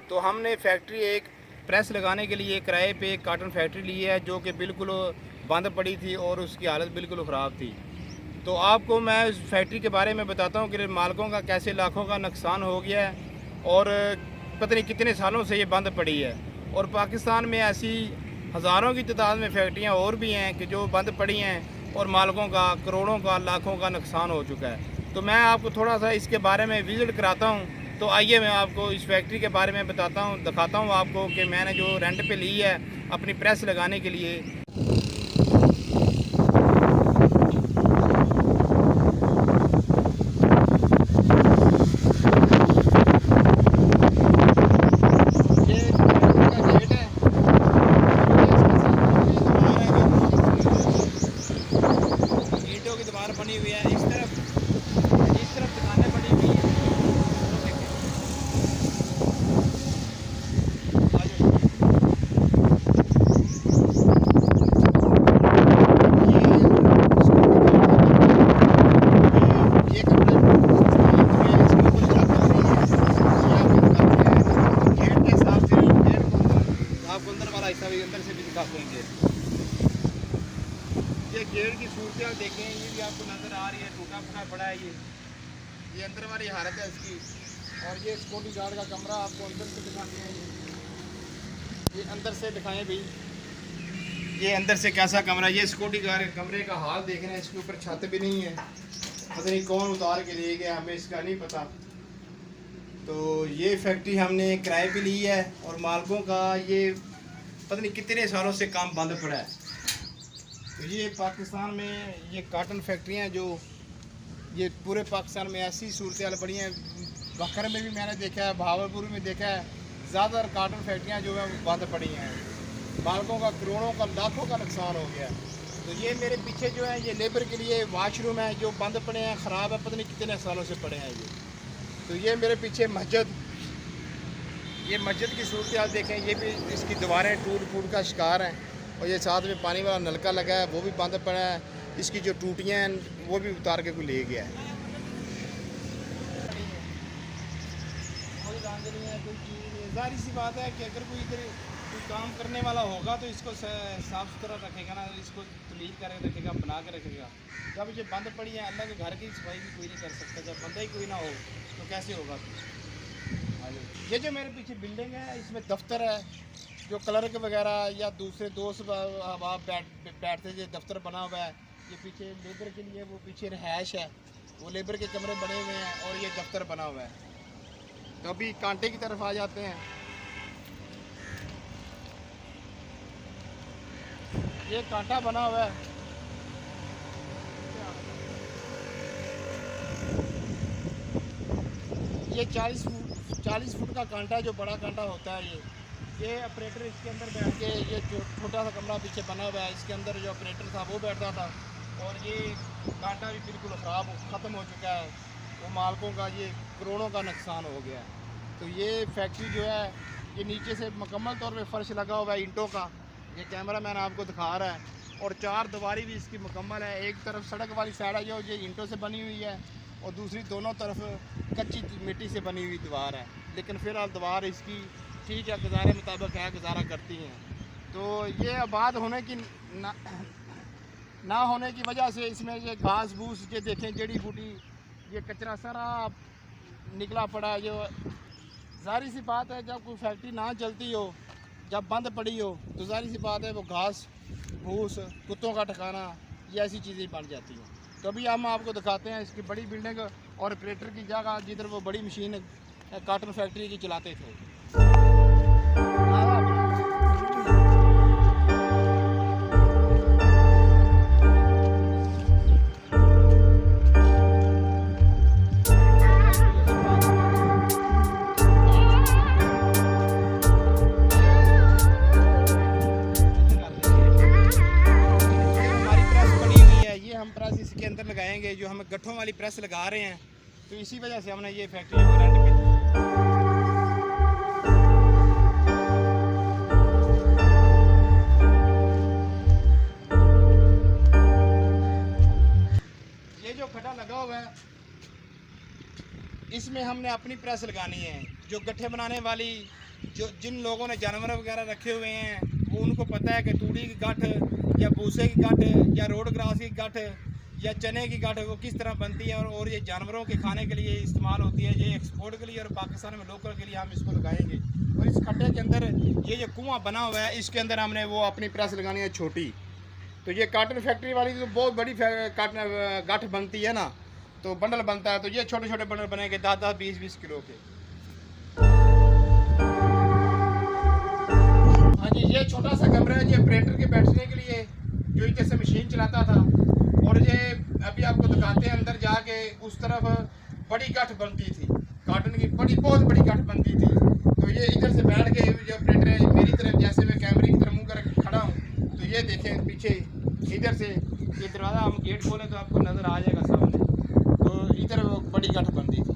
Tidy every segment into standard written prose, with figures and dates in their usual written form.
तो हमने फैक्ट्री एक प्रेस लगाने के लिए किराए पे एक काटन फैक्ट्री ली है जो कि बिल्कुल बंद पड़ी थी और उसकी हालत बिल्कुल ख़राब थी। तो आपको मैं उस फैक्ट्री के बारे में बताता हूँ कि मालिकों का कैसे लाखों का नुकसान हो गया है और पता नहीं कितने सालों से ये बंद पड़ी है। और पाकिस्तान में ऐसी हज़ारों की तादाद में फैक्ट्रियाँ और भी हैं कि जो बंद पड़ी हैं और मालिकों का करोड़ों का लाखों का नुकसान हो चुका है। तो मैं आपको थोड़ा सा इसके बारे में विज़िट कराता हूँ। तो आइए मैं आपको इस फैक्ट्री के बारे में बताता हूँ, दिखाता हूँ आपको कि मैंने जो रेंट पे ली है अपनी प्रेस लगाने के लिए। ईंटों की दीवार बनी हुई है, इस तरफ दुकानें बनी हुई हैं। आपको अंदर वाला हिस्सा भी अंदर से भी दिखाते हैं। ये गेट की सूरत देखें, ये भी आपको नज़र आ रही है, टूटा फूटा पड़ा है। ये अंदर वाली हालत है इसकी। और ये सिक्योरिटी गार्ड का कमरा आपको अंदर से दिखाते हैं। ये अंदर से दिखाएं भाई, ये अंदर से कैसा कमरा। ये सिक्योरिटी गार्ड कमरे का हाल देख रहे हैं, इसके ऊपर छत भी नहीं है, पता नहीं कौन उतार के ले गया, हमें इसका नहीं पता। तो ये फैक्ट्री हमने किराए पे ली है और मालिकों का ये पता नहीं कितने सालों से काम बंद पड़ा है। तो ये पाकिस्तान में ये काटन फैक्ट्रियाँ जो ये पूरे पाकिस्तान में ऐसी सूरत हाल पड़ी हैं। बखर में भी मैंने देखा है, भावलपुर में देखा है, ज़्यादातर काटन फैक्ट्रियाँ जो है बंद पड़ी हैं। मालिकों का करोड़ों का लाखों का नुकसान हो गया। तो ये मेरे पीछे जो है ये लेबर के लिए वाशरूम है जो बंद पड़े हैं, ख़राब है, पता नहीं कितने सालों से पड़े हैं ये। तो ये मेरे पीछे मस्जिद, ये मस्जिद की सूरत हाल देखें, ये भी इसकी दीवारें टूट फूट का शिकार हैं। और ये साथ में पानी वाला नलका लगा है वो भी बंद पड़ा है, इसकी जो टूटियाँ हैं वो भी उतार के कोई ले गया है। कोई रंग नहीं है, कोई चीज़ नहीं है। जाहिर सी बात है कि अगर कोई इधर कोई काम करने वाला होगा तो इसको साफ़ सुथरा रखेगा ना, इसको तमीज़ करके रखेगा, बना के रखेगा। जब ये बंद पड़ी है, अल्लाह के घर की सफाई भी कोई नहीं कर सकता। जब बंदा ही कोई ना हो तो कैसे होगा। ये जो मेरे पीछे बिल्डिंग है इसमें दफ्तर है, जो क्लर्क वगैरह या दूसरे दोस्त आप बैठते जो दफ्तर बना हुआ है। ये पीछे लेबर के लिए वो पीछे रहायश है, वो लेबर के कमरे बने हुए हैं और ये दफ्तर बना हुआ है। तो अभी कांटे की तरफ आ जाते हैं। ये कांटा बना हुआ है, ये 40 फुट का कांटा है, जो बड़ा कांटा होता है। ये ऑपरेटर इसके अंदर बैठ के, ये जो छोटा सा कमरा पीछे बना हुआ है इसके अंदर जो ऑपरेटर था वो बैठता था। और ये कांटा भी बिल्कुल ख़राब ख़त्म हो चुका है। वो मालिकों का ये करोड़ों का नुकसान हो गया है। तो ये फैक्ट्री जो है ये नीचे से मुकम्मल तौर पे फ़र्श लगा हुआ है ईंटों का, ये कैमरा मैन आपको दिखा रहा है। और 4 दीवारी भी इसकी मुकम्मल है। एक तरफ सड़क वाली साइड है जो ये ईंटों से बनी हुई है और दूसरी दोनों तरफ कच्ची मिट्टी से बनी हुई दीवार है। लेकिन फ़िलहाल दीवार इसकी ठीक है, गुजारे मुताबिक है, गुजारा करती हैं। तो ये आबाद होने की ना होने की वजह से इसमें ये घास भूस, ये देखें जड़ी बूटी, ये कचरा सारा निकला पड़ा है। जो जाहिर सी बात है जब कोई फैक्ट्री ना चलती हो, जब बंद पड़ी हो, तो जाहिर सी बात है वो घास भूस, कुत्तों का ठिकाना, ये ऐसी चीज़ें बन जाती हैं। तो अभी हम आपको दिखाते हैं इसकी बड़ी बिल्डिंग और ऑपरेटर की जगह जिधर वो बड़ी मशीन काटन फैक्ट्री की चलाते थे। हम प्रेस इसके अंदर लगाएंगे, जो हम गट्ठों वाली प्रेस लगा रहे हैं, तो इसी वजह से हमने ये फैक्ट्री रेंट पे। ये जो खड्डा लगा हुआ है इसमें हमने अपनी प्रेस लगानी है। जो गट्ठे बनाने वाली जो जिन लोगों ने जानवर वगैरह रखे हुए हैं वो उनको पता है कि तूड़ी की गांठ या भूसे की गांठ या रोड ग्रास की गांठ या चने की गांठ वो किस तरह बनती है और ये जानवरों के खाने के लिए इस्तेमाल होती है। ये एक्सपोर्ट के लिए और पाकिस्तान में लोकल के लिए हम इसको लगाएंगे। और इस खड्डे के अंदर ये जो कुआं बना हुआ है इसके अंदर हमने वो अपनी प्रेस लगानी है छोटी। तो ये काटन फैक्ट्री वाली तो बहुत बड़ी काटन गांठ बनती है ना, तो बंडल बनता है। तो ये छोटे छोटे बंडल बनेंगे 10-10, 20-20 किलो के। हाँ जी, ये छोटा सा कमरा है ये ऑपरेटर के बैठने के लिए, जो जैसे मशीन चलाता था। और ये अभी आपको दिखाते हैं अंदर जाके, उस तरफ बड़ी गांठ बनती थी काटन की, बहुत बड़ी गांठ बनती थी। तो ये इधर से बैठ के जो ऑपरेटर है मेरी तरफ, जैसे मैं कैमरे की तरफ मुँह करके खड़ा हूँ, तो ये देखें पीछे इधर से ये दरवाज़ा हम गेट खोलें तो आपको नज़र आ जाएगा सामने। तो इधर वो बड़ी गांठ बनती थी।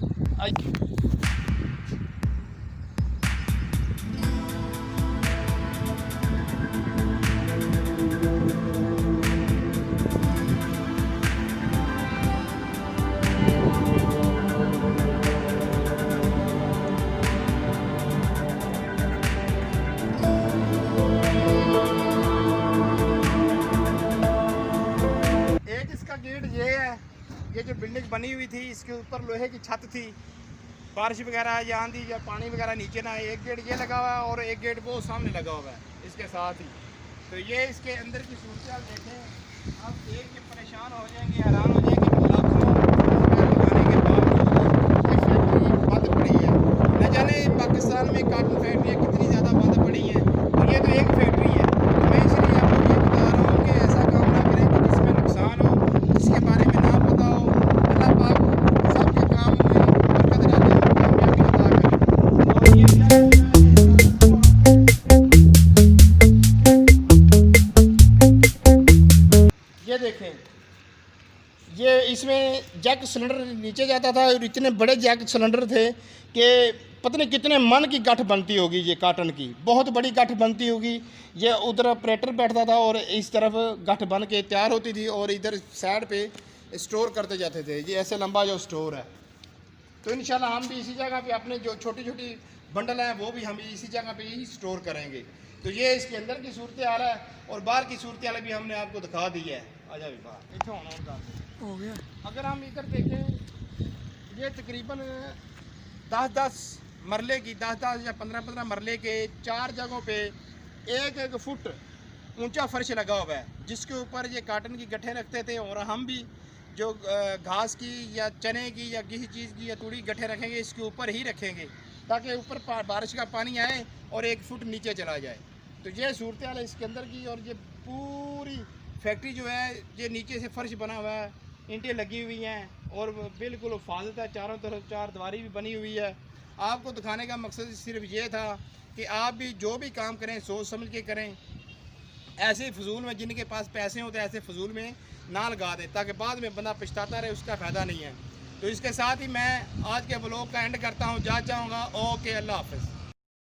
गेट ये है, ये जो बिल्डिंग बनी हुई थी इसके ऊपर लोहे की छत थी, बारिश वगैरह या आंधी या पानी वगैरह नीचे ना आए। एक गेट ये लगा हुआ है और एक गेट वो सामने लगा हुआ है इसके साथ ही। तो ये इसके अंदर की सूरत देखें आप, देख के परेशान हो जाएंगे, हैरान हो जाएंगे। लाखों लगाने के बावजूद ये फैक्ट्री बंद पड़ी है। न जाने पाकिस्तान में काटन फैक्ट्रियाँ कितनी ज़्यादा बंद पड़ी हैं, और ये तो एक फैक्ट्री है। तो मैं इसलिए आपको ये बता रहा हूँ कि ऐसा काम ना करें कि जिसमें नुकसान हो, जिसके बारे में ना पता हो। अल्लाह पाक सबके काम में बरकत डाले, कामयाबी अता करे। और ये देखें, ये इसमें जैक सिलेंडर नीचे जाता था और इतने बड़े जैक सिलेंडर थे कि पता नहीं कितने मन की गांठ बनती होगी। ये काटन की बहुत बड़ी गांठ बनती होगी। ये उधर ऑपरेटर बैठता था और इस तरफ गांठ बन के तैयार होती थी और इधर साइड पे स्टोर करते जाते थे। ये ऐसे लंबा जो स्टोर है। तो इंशाल्लाह हम भी इसी जगह पे अपने जो छोटी छोटी बंडल हैं वो भी हम इसी जगह पे ही स्टोर करेंगे। तो ये इसके अंदर की सूरत हाल है और बाहर की सूरत हाल भी हमने आपको दिखा दी है। आजा भी बाहर इतना हो गया। अगर हम इधर देखें, ये तकरीबन 10-10 मरले की, 10-10 या 15-15 मरले के 4 जगहों पे 1-1 फुट ऊंचा फर्श लगा हुआ है, जिसके ऊपर ये काटन की गट्ठे रखते थे। और हम भी जो घास की या चने की या किसी चीज़ की या तूड़ी गट्ठे रखेंगे इसके ऊपर ही रखेंगे, ताकि ऊपर बारिश का पानी आए और 1 फुट नीचे चला जाए। तो ये सूरत हाल है इसके अंदर की। और ये पूरी फैक्ट्री जो है ये नीचे से फर्श बना हुआ है, ईंटें लगी हुई हैं और बिल्कुल हिफाजत है। चारों तरफ 4 दीवारी भी बनी हुई है। आपको दिखाने का मकसद सिर्फ ये था कि आप भी जो भी काम करें सोच समझ के करें। ऐसे फजूल में, जिनके पास पैसे होते हैं ऐसे फजूल में ना लगा दें, ताकि बाद में बंदा पछताता रहे, उसका फ़ायदा नहीं है। तो इसके साथ ही मैं आज के ब्लॉग का एंड करता हूँ। जा चाहूँगा। ओके, अल्लाह हाफ़िज़।